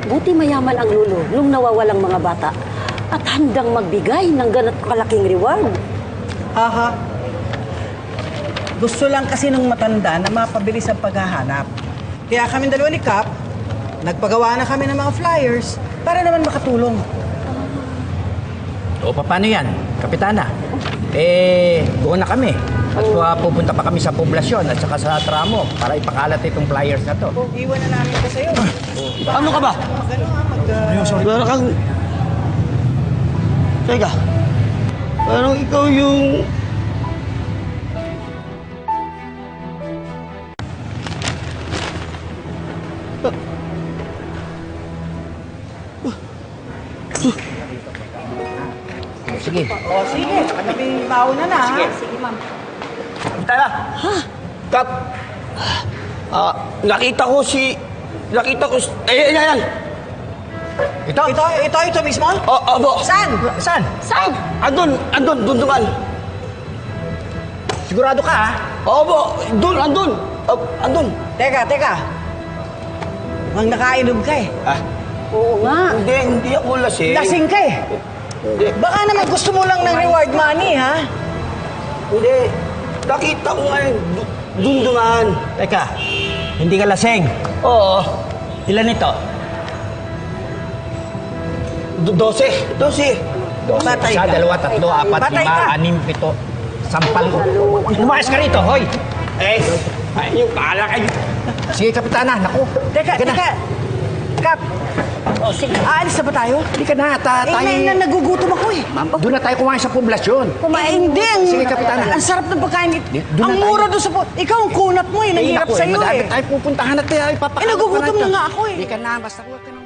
Buti mayaman ang lulo nung nawawalang mga bata at handang magbigay ng ganat kalaking reward. Aha. Gusto lang kasi ng matanda na mapabilis ang paghahanap. Kaya kami dalawa ni Cap, nagpagawa na kami ng mga flyers para naman makatulong. O, paano yan, Kapitana? Doon na kami. At pupunta pa kami sa poblasyon at saka sa tramo para ipakalat itong flyers na to. Iwan na namin ito sa'yo. Ano ka ba? Parang kang... Teka. Parang ikaw yung... Sige. O, sige. Kami mauna na, ha? Sige, ma'am. Tara! Kap! Nakita ko si... Ayan! Ito mismo? Abo! Saan? Saan? Saan? Andun, dunduman. Sigurado ka, ha? Abo! Andun! Andun! Teka. Mang nakainom ka eh. Oo nga. Hindi ako lasing. Lasing ka eh. Hindi. Baka naman gusto mo lang ng reward money, ha? Hindi. Nakita ko nga yung dunduman. Teka, hindi ka lasing. Oo. Ilan ito? 12. 12. Patay Isa, ka. dalawa, tatlo, apat, Patay lima, ka. anim, pito, sampal. Lumayas ka rito, hoy! Yung pala kayo. Sige, Kapitana, naku. Teka. Kap, O, sige. aalis na ba tayo? Hindi ka na, tayo. Nagugutom ako eh. Doon na tayo kumain sa poblasyon. Hindi. Sige, Kapitana. Ang sarap ng pagkain. doon Ang na tayo. mura doon sa... Ikaw ang kunat mo eh. Nanghirap naku, sa'yo madami eh. tayo pupuntahan at ipapakain. nagugutom na nga ako eh. Hindi ka na, basta huwag ka na